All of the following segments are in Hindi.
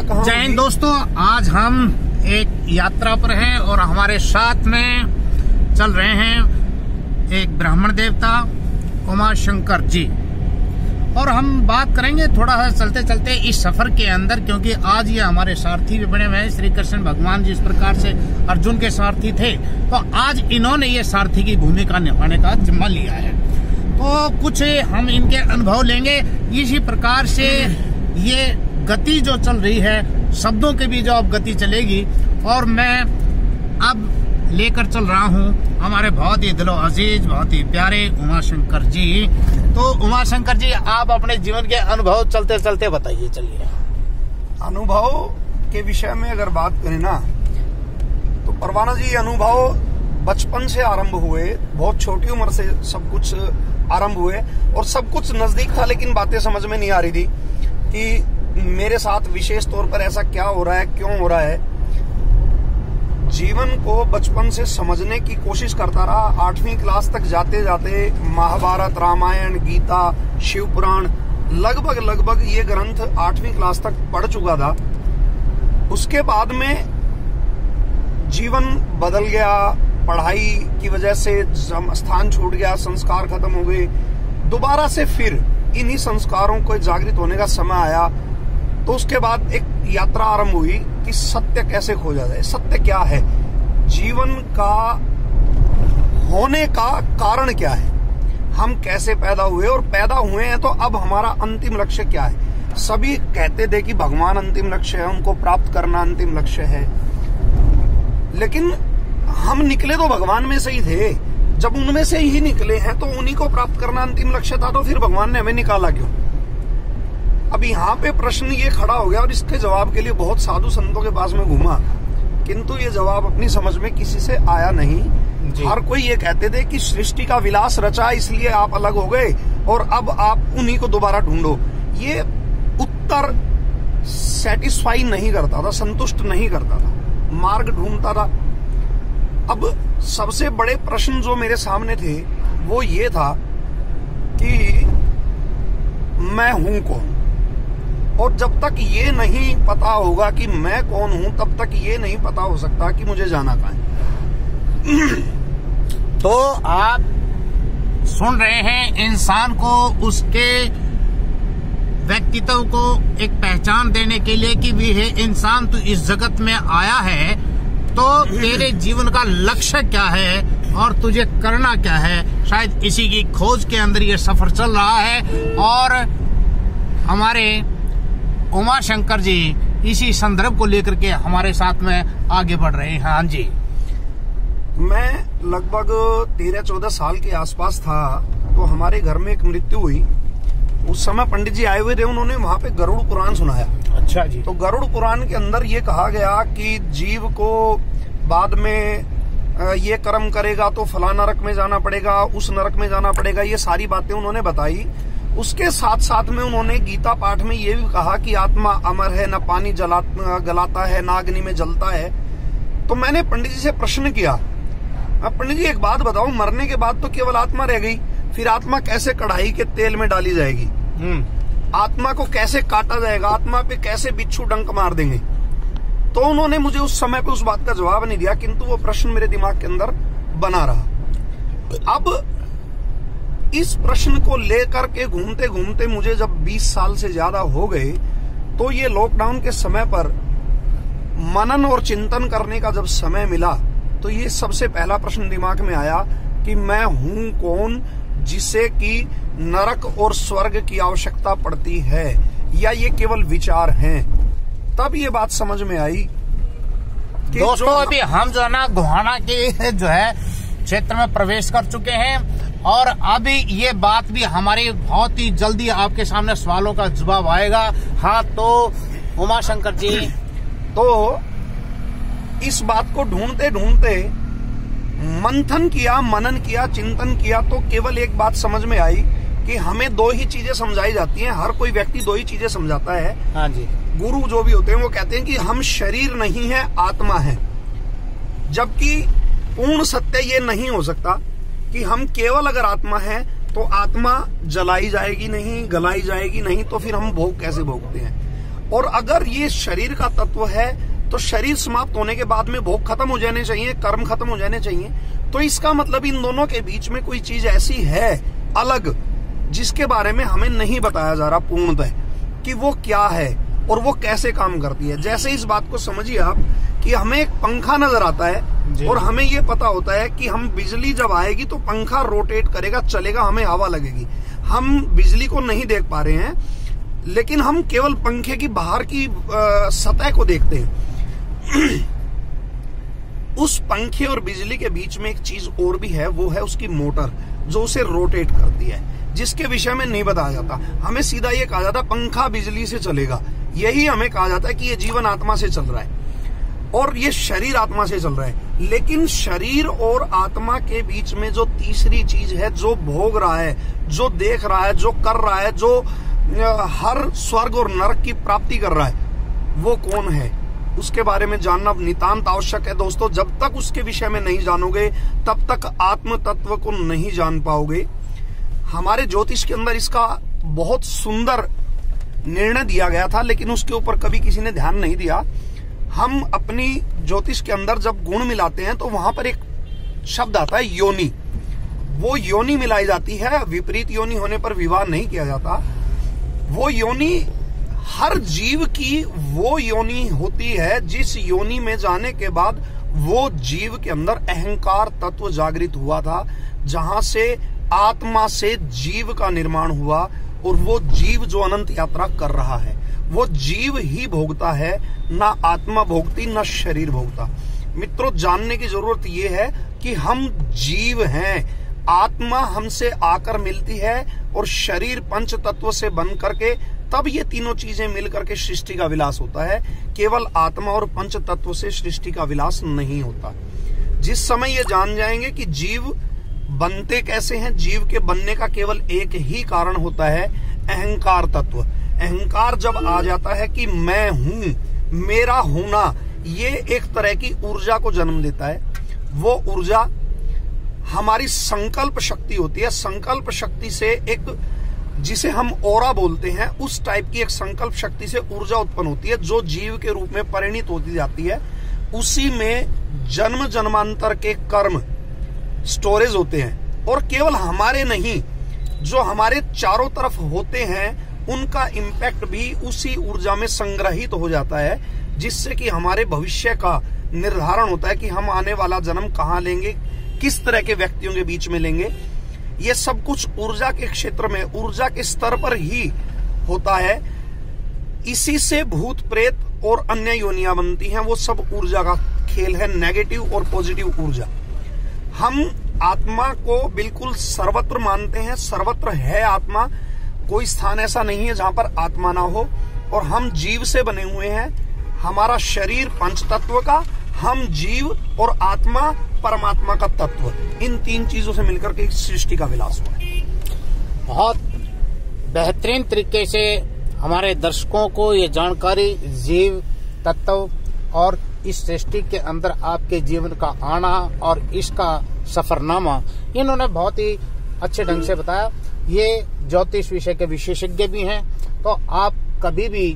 कहाँ? जय हिंद दोस्तों, आज हम एक यात्रा पर हैं और हमारे साथ में चल रहे हैं एक ब्राह्मण देवता उमाशंकर जी, और हम बात करेंगे थोड़ा सा चलते चलते इस सफर के अंदर, क्योंकि आज ये हमारे सारथी भी बने हुए हैं। श्री कृष्ण भगवान जिस प्रकार से अर्जुन के सारथी थे, तो आज इन्होंने ये सारथी की भूमिका निभाने का जिम्मा लिया है। तो कुछ हम इनके अनुभव लेंगे। इसी प्रकार से ये गति जो चल रही है, शब्दों के भी जो अब गति चलेगी, और मैं अब लेकर चल रहा हूँ हमारे बहुत ही दिलो अजीज, बहुत ही प्यारे उमाशंकर जी। तो उमाशंकर जी, आप अपने जीवन के अनुभव चलते चलते बताइए। चलिए, अनुभव के विषय में अगर बात करें ना, तो परवाना जी अनुभव बचपन से आरंभ हुए, बहुत छोटी उम्र से सब कुछ आरंभ हुए, और सब कुछ नजदीक था, लेकिन बातें समझ में नहीं आ रही थी कि मेरे साथ विशेष तौर पर ऐसा क्या हो रहा है, क्यों हो रहा है। जीवन को बचपन से समझने की कोशिश करता रहा। 8वीं क्लास तक जाते जाते महाभारत, रामायण, गीता, शिव पुराण लगभग ये ग्रंथ 8वीं क्लास तक पढ़ चुका था। उसके बाद में जीवन बदल गया, पढ़ाई की वजह से स्थान छूट गया, संस्कार खत्म हो गए। दोबारा से फिर इन्हीं संस्कारों को जागृत होने का समय आया, तो उसके बाद एक यात्रा आरंभ हुई कि सत्य कैसे खोजा जाए, सत्य क्या है, जीवन का होने का कारण क्या है, हम कैसे पैदा हुए, और पैदा हुए हैं तो अब हमारा अंतिम लक्ष्य क्या है। सभी कहते थे कि भगवान अंतिम लक्ष्य है, उनको प्राप्त करना अंतिम लक्ष्य है, लेकिन हम निकले तो भगवान में से ही थे। जब उनमें से ही निकले हैं तो उन्हीं को प्राप्त करना अंतिम लक्ष्य था, तो फिर भगवान ने हमें निकाला क्यों। अब यहाँ पे प्रश्न ये खड़ा हो गया, और इसके जवाब के लिए बहुत साधु संतों के पास में घूमा, किंतु ये जवाब अपनी समझ में किसी से आया नहीं। हर कोई ये कहते थे कि सृष्टि का विलास रचा, इसलिए आप अलग हो गए और अब आप उन्हीं को दोबारा ढूंढो। ये उत्तर सेटिस्फाई नहीं करता था, संतुष्ट नहीं करता था, मार्ग ढूंढता था। अब सबसे बड़े प्रश्न जो मेरे सामने थे वो ये था कि मैं हूं कौन, और जब तक ये नहीं पता होगा कि मैं कौन हूं, तब तक ये नहीं पता हो सकता कि मुझे जाना कहां है। तो आप सुन रहे हैं, इंसान को उसके व्यक्तित्व को एक पहचान देने के लिए कि भी है इंसान, तू इस जगत में आया है, तो तेरे जीवन का लक्ष्य क्या है और तुझे करना क्या है। शायद इसी की खोज के अंदर ये सफर चल रहा है, और हमारे उमाशंकर जी इसी संदर्भ को लेकर के हमारे साथ में आगे बढ़ रहे हैं। हाँ जी, मैं लगभग 13-14 साल के आसपास था, तो हमारे घर में एक मृत्यु हुई। उस समय पंडित जी आए हुए थे, उन्होंने वहां पे गरुड़ पुराण सुनाया। अच्छा जी। तो गरुड़ पुराण के अंदर ये कहा गया कि जीव को बाद में ये कर्म करेगा तो फला नरक में जाना पड़ेगा, उस नरक में जाना पड़ेगा, ये सारी बातें उन्होंने बताई। उसके साथ साथ में उन्होंने गीता पाठ में ये भी कहा कि आत्मा अमर है, न पानी गलाता है, न अग्नि में जलता है। तो मैंने पंडित जी से प्रश्न किया, पंडित जी एक बात बताओ, मरने के बाद तो केवल आत्मा रह गई, फिर आत्मा कैसे कढ़ाई के तेल में डाली जाएगी, आत्मा को कैसे काटा जाएगा, आत्मा पे कैसे बिच्छू डंक मार देंगे। तो उन्होंने मुझे उस समय पे उस बात का जवाब नहीं दिया, किंतु वो प्रश्न मेरे दिमाग के अंदर बना रहा। अब इस प्रश्न को लेकर के घूमते घूमते मुझे जब 20 साल से ज्यादा हो गए, तो ये लॉकडाउन के समय पर मनन और चिंतन करने का जब समय मिला, तो ये सबसे पहला प्रश्न दिमाग में आया कि मैं हूं कौन, जिसे कि नरक और स्वर्ग की आवश्यकता पड़ती है, या ये केवल विचार हैं। तब ये बात समझ में आई कि दोस्तों, अभी हम जो है ना गोहाना के जो है क्षेत्र में प्रवेश कर चुके हैं, और अभी ये बात भी हमारी बहुत ही जल्दी आपके सामने सवालों का जवाब आएगा। हाँ, तो उमाशंकर जी, तो इस बात को ढूंढते ढूंढते मंथन किया, मनन किया, चिंतन किया, तो केवल एक बात समझ में आई कि हमें दो ही चीजें समझाई जाती हैं। हर कोई व्यक्ति दो ही चीजें समझाता है। हाँ जी। गुरु जो भी होते हैं वो कहते हैं कि हम शरीर नहीं है, आत्मा है, जबकि पूर्ण सत्य ये नहीं हो सकता कि हम केवल अगर आत्मा है तो आत्मा जलाई जाएगी नहीं, गलाई जाएगी नहीं, तो फिर हम भोग कैसे भोगते हैं। और अगर ये शरीर का तत्व है तो शरीर समाप्त होने के बाद में भोग खत्म हो जाने चाहिए, कर्म खत्म हो जाने चाहिए। तो इसका मतलब इन दोनों के बीच में कोई चीज ऐसी है अलग जिसके बारे में हमें नहीं बताया जा रहा पूर्णतः कि वो क्या है और वो कैसे काम करती है। जैसे इस बात को समझिए आप कि हमें एक पंखा नजर आता है और हमें ये पता होता है कि हम बिजली जब आएगी तो पंखा रोटेट करेगा, चलेगा, हमें हवा लगेगी। हम बिजली को नहीं देख पा रहे हैं, लेकिन हम केवल पंखे की बाहर की सतह को देखते हैं। उस पंखे और बिजली के बीच में एक चीज और भी है, वो है उसकी मोटर जो उसे रोटेट करती है, जिसके विषय में नहीं बताया जाता। हमें सीधा ये कहा जाता पंखा बिजली से चलेगा, यही हमें कहा जाता है कि ये जीवन आत्मा से चल रहा है और ये शरीर आत्मा से चल रहा है। लेकिन शरीर और आत्मा के बीच में जो तीसरी चीज है, जो भोग रहा है, जो देख रहा है, जो कर रहा है, जो हर स्वर्ग और नरक की प्राप्ति कर रहा है, वो कौन है, उसके बारे में जानना नितांत आवश्यक है दोस्तों। जब तक उसके विषय में नहीं जानोगे तब तक आत्म तत्व को नहीं जान पाओगे। हमारे ज्योतिष के अंदर इसका बहुत सुंदर निर्णय दिया गया था, लेकिन उसके ऊपर कभी किसी ने ध्यान नहीं दिया। हम अपनी ज्योतिष के अंदर जब गुण मिलाते हैं तो वहां पर एक शब्द आता है योनि। वो योनि मिलाई जाती है, विपरीत योनि होने पर विवाह नहीं किया जाता। वो योनि हर जीव की वो योनि होती है जिस योनि में जाने के बाद वो जीव के अंदर अहंकार तत्व जागृत हुआ था, जहां से आत्मा से जीव का निर्माण हुआ और वो जीव जो अनंत यात्रा कर रहा है वो जीव ही भोगता है, ना आत्मा भोगती, ना शरीर भोगता। मित्रों, जानने की जरूरत ये है कि हम जीव हैं, आत्मा हमसे आकर मिलती है और शरीर पंच तत्व से बन करके तब ये तीनों चीजें मिलकर के सृष्टि का विलास होता है। केवल आत्मा और पंच तत्व से सृष्टि का विलास नहीं होता। जिस समय ये जान जाएंगे कि जीव बनते कैसे हैं, जीव के बनने का केवल एक ही कारण होता है, अहंकार तत्व। अहंकार जब आ जाता है कि मैं हूं, मेरा होना, ये एक तरह की ऊर्जा को जन्म देता है। वो ऊर्जा हमारी संकल्प शक्ति होती है। संकल्प शक्ति से एक, जिसे हम ओरा बोलते हैं, उस टाइप की एक संकल्प शक्ति से ऊर्जा उत्पन्न होती है जो जीव के रूप में परिणित होती जाती है। उसी में जन्म जन्मांतर के कर्म स्टोरेज होते हैं और केवल हमारे नहीं, जो हमारे चारों तरफ होते हैं उनका इम्पैक्ट भी उसी ऊर्जा में संग्रहित हो जाता है, जिससे कि हमारे भविष्य का निर्धारण होता है कि हम आने वाला जन्म कहाँ लेंगे, किस तरह के व्यक्तियों के बीच में लेंगे। ये सब कुछ ऊर्जा के क्षेत्र में, ऊर्जा के स्तर पर ही होता है। इसी से भूत प्रेत और अन्य योनियां बनती हैं। वो सब ऊर्जा का खेल है, नेगेटिव और पॉजिटिव ऊर्जा। हम आत्मा को बिल्कुल सर्वत्र मानते हैं, सर्वत्र है आत्मा, कोई स्थान ऐसा नहीं है जहां पर आत्मा ना हो। और हम जीव से बने हुए हैं, हमारा शरीर पंच तत्व का, हम जीव और आत्मा परमात्मा का तत्व, इन तीन चीजों से मिलकर के सृष्टि का विलास हुआ है। बहुत बेहतरीन तरीके से हमारे दर्शकों को ये जानकारी जीव तत्व और इस सृष्टि के अंदर आपके जीवन का आना और इसका सफरनामा इन्होंने बहुत ही अच्छे ढंग से बताया। ये ज्योतिष विषय के विशेषज्ञ भी हैं, तो आप कभी भी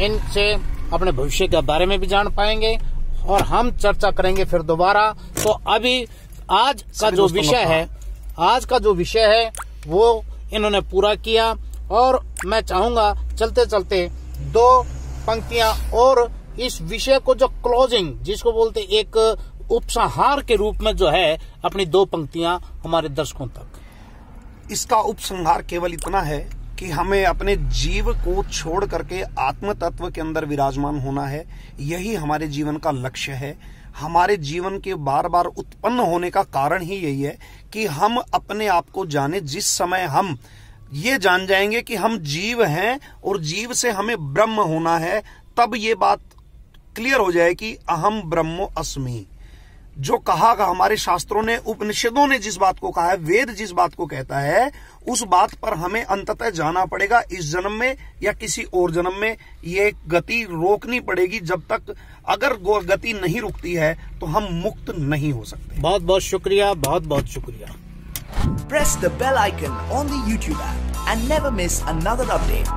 इनसे अपने भविष्य के बारे में भी जान पाएंगे और हम चर्चा करेंगे फिर दोबारा। तो अभी आज का जो विषय है वो इन्होंने पूरा किया और मैं चाहूंगा चलते चलते दो पंक्तियां और इस विषय को जो क्लोजिंग जिसको बोलते एक उपसंहार के रूप में जो है अपनी दो पंक्तियां हमारे दर्शकों तक। इसका उपसंहार केवल इतना है कि हमें अपने जीव को छोड़ करके आत्म तत्व के अंदर विराजमान होना है। यही हमारे जीवन का लक्ष्य है। हमारे जीवन के बार बार उत्पन्न होने का कारण ही यही है कि हम अपने आप को जाने। जिस समय हम ये जान जाएंगे कि हम जीव हैं और जीव से हमें ब्रह्म होना है, तब ये बात क्लियर हो जाए कि अहम ब्रह्मो अस्मि। जो कहा हमारे शास्त्रों ने, उपनिषदों ने जिस बात को कहा है, वेद जिस बात को कहता है, उस बात पर हमें अंततः जाना पड़ेगा। इस जन्म में या किसी और जन्म में ये गति रोकनी पड़ेगी। जब तक अगर गति नहीं रुकती है तो हम मुक्त नहीं हो सकते। बहुत बहुत शुक्रिया, बहुत बहुत शुक्रिया। Press the bell icon on the YouTube app and never miss another update.